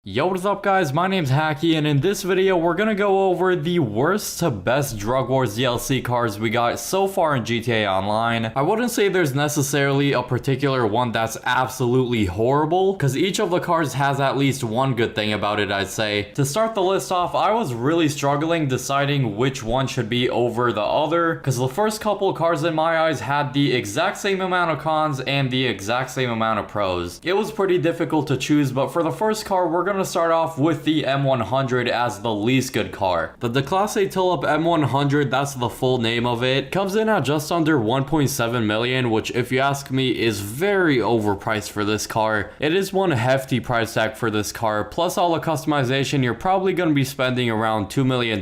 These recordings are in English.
Yo, what is up guys, my name's Hacky, and in this video we're gonna go over the worst to best Drug Wars DLC cars we got so far in GTA Online. I wouldn't say there's necessarily a particular one that's absolutely horrible, because each of the cars has at least one good thing about it, I'd say. To start the list off, I was really struggling deciding which one should be over the other, because the first couple cars in my eyes had the exact same amount of cons and the exact same amount of pros. It was pretty difficult to choose, but for the first car we're gonna start off with the M100 as the least good car. The Declasse Tulip M100, that's the full name of it, comes in at just under 1.7 million, which if you ask me is very overpriced for this car. It is one hefty price tag for this car, plus all the customization. You're probably going to be spending around $2 million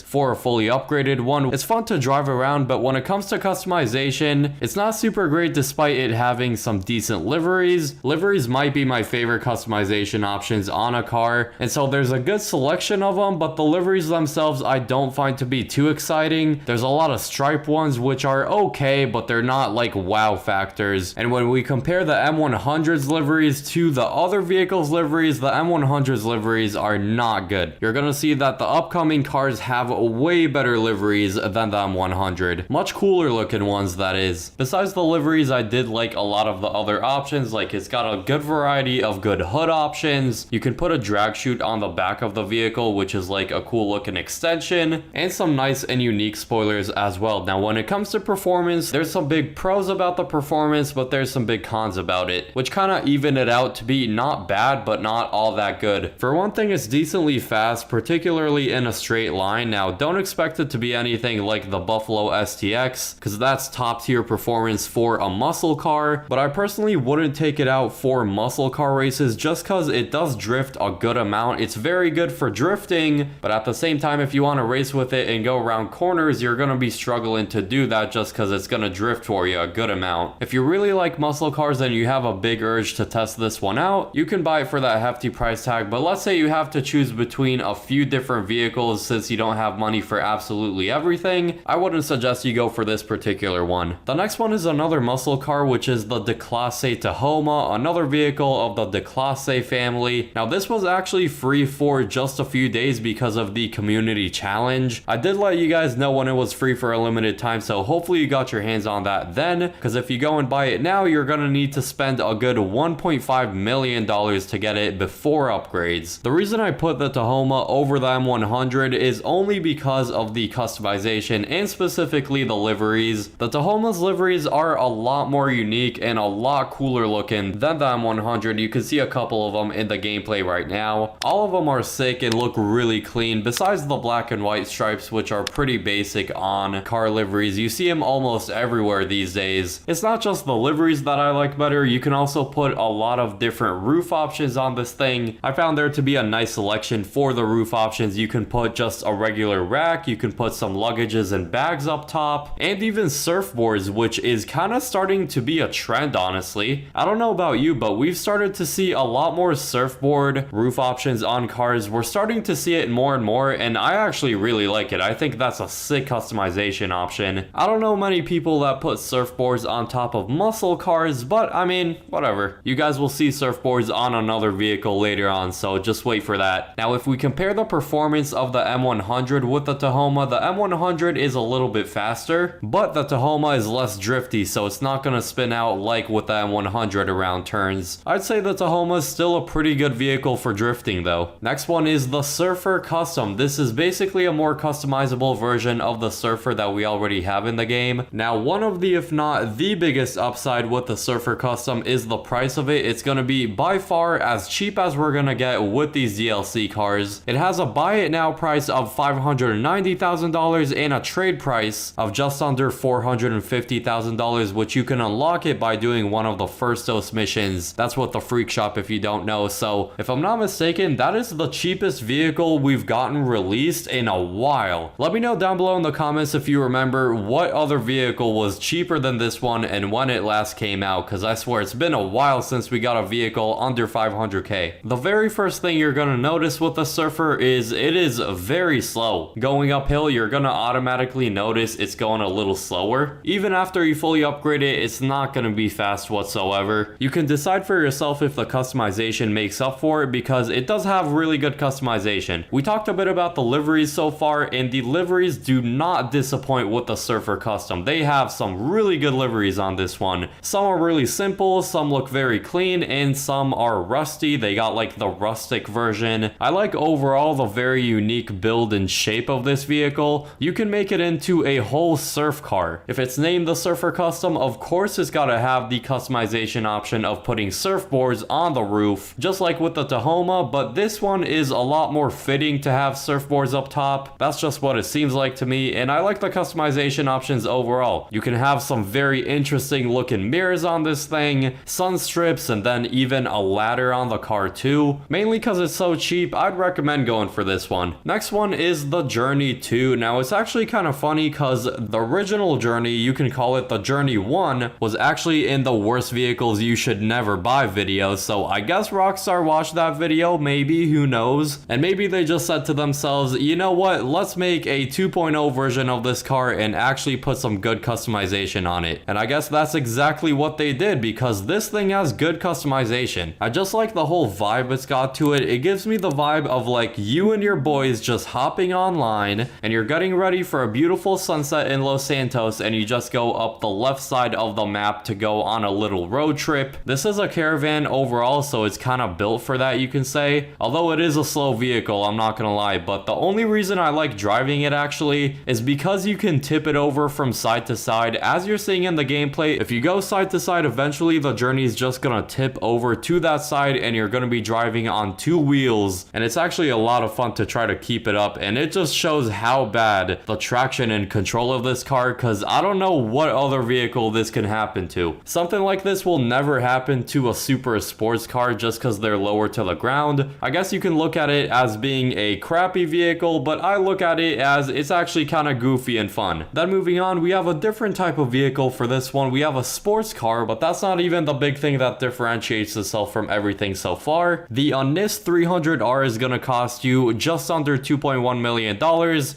for a fully upgraded one. It's fun to drive around, but when it comes to customization, it's not super great despite it having some decent liveries. Liveries might be my favorite customization options on a car, and so there's a good selection of them, but the liveries themselves I don't find to be too exciting. There's a lot of stripe ones which are okay, but they're not like wow factors. And when we compare the M100's liveries to the other vehicles liveries, the M100's liveries are not good. You're gonna see that the upcoming cars have way better liveries than the M100. Much cooler looking ones, that is. Besides the liveries, I did like a lot of the other options. Like, it's got a good variety of good hood options. You can put a drag chute on the back of the vehicle, which is like a cool looking extension, and some nice and unique spoilers as well. Now when it comes to performance, there's some big pros about the performance, but there's some big cons about it, which kind of even it out to be not bad but not all that good. For one thing, it's decently fast, particularly in a straight line. Now don't expect it to be anything like the Buffalo STX, because that's top tier performance for a muscle car, but I personally wouldn't take it out for muscle car races just because it does drift a good amount. It's very good for drifting, but at the same time, if you want to race with it and go around corners, you're going to be struggling to do that just because it's going to drift for you a good amount. If you really like muscle cars and you have a big urge to test this one out, you can buy it for that hefty price tag. But let's say you have to choose between a few different vehicles since you don't have money for absolutely everything, I wouldn't suggest you go for this particular one. The next one is another muscle car, which is the Declasse Tahoma, another vehicle of the Declasse family. Now this was actually free for just a few days because of the community challenge. I did let you guys know when it was free for a limited time, so hopefully you got your hands on that then, because if you go and buy it now, you're gonna need to spend a good $1.5 million to get it before upgrades. The reason I put the Tahoma over the M100 is only because of the customization and specifically the liveries. The Tahoma's liveries are a lot more unique and a lot cooler looking than the M100. You can see a couple of them in the gameplay right now. All of them are sick and look really clean, besides the black and white stripes, which are pretty basic on car liveries. You see them almost everywhere these days. It's not just the liveries that I like better. You can also put a lot of different roof options on this thing. I found there to be a nice selection for the roof options. You can put just a regular rack, you can put some luggages and bags up top, and even surfboards, which is kind of starting to be a trend, honestly. I don't know about you, but we've started to see a lot more surfboard roof options on cars. We're starting to see it more and more, and I actually really like it. I think that's a sick customization option. I don't know many people that put surfboards on top of muscle cars, but I mean, whatever. You guys will see surfboards on another vehicle later on, so just wait for that. Now, if we compare the performance of the M100 with the Tahoma, the M100 is a little bit faster, but the Tahoma is less drifty, so it's not going to spin out like with the M100 around turns. I'd say the Tahoma is still a pretty good vehicle for drifting though. Next one is the Surfer Custom. This is basically a more customizable version of the Surfer that we already have in the game. Now, one of the, if not the biggest upside with the Surfer Custom is the price of it. It's going to be by far as cheap as we're going to get with these DLC cars. It has a buy it now price of $590,000 and a trade price of just under $450,000, which you can unlock it by doing one of the first dose missions. That's what the Freak Shop, if you don't know. So if I'm not mistaken, that is the cheapest vehicle we've gotten released in a while. Let me know down below in the comments if you remember what other vehicle was cheaper than this one and when it last came out, because I swear it's been a while since we got a vehicle under 500k. The very first thing you're gonna notice with the Surfer is it is very slow. Going uphill, you're gonna automatically notice it's going a little slower. Even after you fully upgrade it, it's not gonna be fast whatsoever. You can decide for yourself if the customization makes up for for it because it does have really good customization. We talked a bit about the liveries so far, and the liveries do not disappoint with the Surfer Custom. They have some really good liveries on this one. Some are really simple, some look very clean, and some are rusty. They got like the rustic version. I like overall the very unique build and shape of this vehicle. You can make it into a whole surf car. If it's named the Surfer Custom, of course it's gotta have the customization option of putting surfboards on the roof, just like with the Tahoma, but this one is a lot more fitting to have surfboards up top. That's just what it seems like to me, and I like the customization options overall. You can have some very interesting looking mirrors on this thing, sun strips, and then even a ladder on the car too. Mainly because it's so cheap, I'd recommend going for this one. Next one is the Journey 2. Now it's actually kind of funny because the original Journey, you can call it the Journey 1, was actually in the worst vehicles you should never buy video, so I guess Rockstar watched that video, maybe, who knows? And maybe they just said to themselves, you know what, let's make a 2.0 version of this car and actually put some good customization on it. And I guess that's exactly what they did, because this thing has good customization. I just like the whole vibe it's got to it. It gives me the vibe of like you and your boys just hopping online and you're getting ready for a beautiful sunset in Los Santos, and you just go up the left side of the map to go on a little road trip. This is a caravan overall, so it's kind of built for that, you can say. Although it is a slow vehicle, I'm not gonna lie, but the only reason I like driving it actually is because you can tip it over from side to side. As you're seeing in the gameplay, if you go side to side, eventually the Journey is just gonna tip over to that side and you're gonna be driving on two wheels, and it's actually a lot of fun to try to keep it up, and it just shows how bad the traction and control of this car, because I don't know what other vehicle this can happen to. Something like this will never happen to a super sports car just because they're lower to the ground. I guess you can look at it as being a crappy vehicle, but I look at it as it's actually kind of goofy and fun. Then moving on, we have a different type of vehicle for this one. We have a sports car, but that's not even the big thing that differentiates itself from everything so far. The NIS 300R is gonna cost you just under $2.1 million.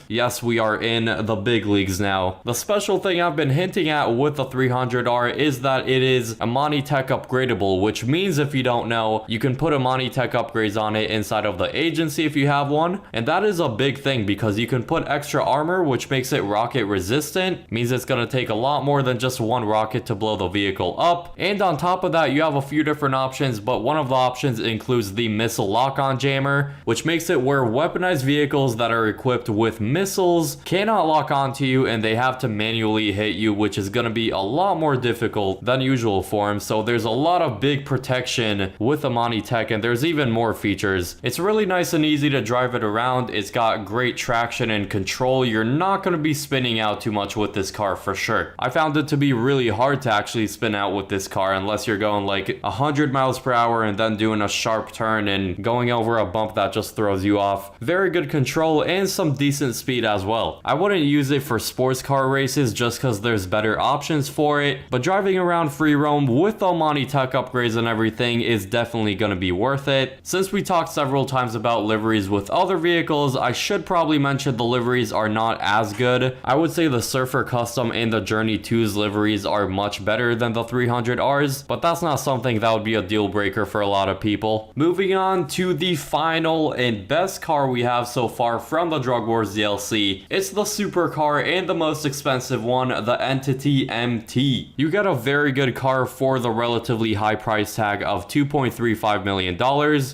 Yes, we are in the big leagues now. The special thing I've been hinting at with the 300R is that it is Amani Tech upgradable, which means, if you don't know, you can put Amani Tech upgrades on it inside of the agency if you have one, and that is a big thing because you can put extra armor, which makes it rocket resistant. Means it's gonna take a lot more than just one rocket to blow the vehicle up. And on top of that, you have a few different options, but one of the options includes the missile lock-on jammer, which makes it where weaponized vehicles that are equipped with missiles cannot lock onto you and they have to manually hit you, which is gonna be a lot more difficult than usual forms. So there's a lot of big protection with Amani Tech, and there's even more features. It's really nice and easy to drive it around. It's got great traction and control. You're not gonna be spinning out too much with this car for sure. I found it to be really hard to actually spin out with this car unless you're going like 100 miles per hour and then doing a sharp turn and going over a bump that just throws you off. Very good control and some decent speed as well. I wouldn't use it for sports car races just because there's better options for it, but driving around free roam with the Amani Tech upgrades and everything is definitely going to be worth it. Since we talked several times about liveries with other vehicles, I should probably mention the liveries are not as good. I would say the Surfer Custom and the Journey 2's liveries are much better than the 300R's, but that's not something that would be a deal breaker for a lot of people. Moving on to the final and best car we have so far from the Drug Wars DLC. It's the supercar and the most expensive one, the Entity MT. You get a very good car for the relatively high price tag of $2.35 million.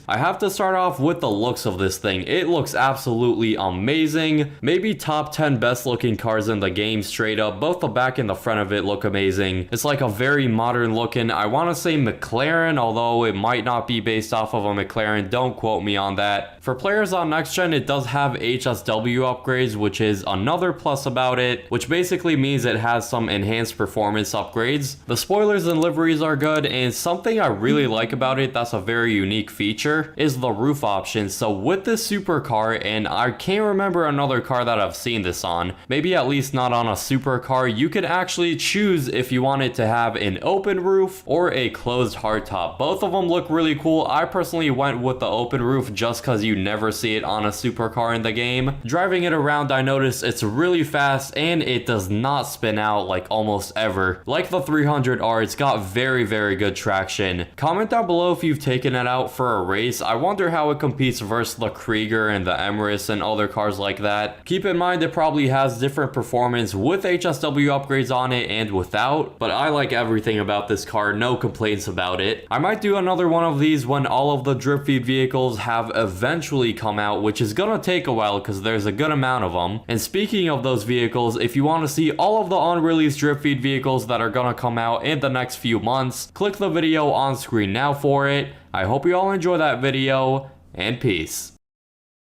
I have to start off with the looks of this thing. It looks absolutely amazing. Maybe top 10 best looking cars in the game straight up. Both the back and the front of it look amazing. It's like a very modern looking, I want to say McLaren, although it might not be based off of a McLaren. Don't quote me on that. For players on next gen, it does have HSW upgrades, which is another plus about it, which basically means it has some enhanced performance upgrades. The spoilers and liveries are good, and something I really like about it that's a very unique feature is the roof option. So with this supercar, and I can't remember another car that I've seen this on, maybe at least not on a supercar, you can actually choose if you want it to have an open roof or a closed hardtop. Both of them look really cool. I personally went with the open roof just because you never see it on a supercar in the game. Driving it around, I noticed it's really fast and it does not spin out like almost ever. Like the 300R, it's got very good traction. Comment down below if you've taken it out for a race, I wonder how it competes versus the Krieger and the Emirates and other cars like that. Keep in mind it probably has different performance with HSW upgrades on it and without, but I like everything about this car, no complaints about it. I might do another one of these when all of the drip feed vehicles have eventually come out, which is gonna take a while because there's a good amount of them. And speaking of those vehicles, if you want to see all of the unreleased drip feed vehicles that are gonna come out in the next few months, click the video on screen now for it. I hope you all enjoy that video, and peace.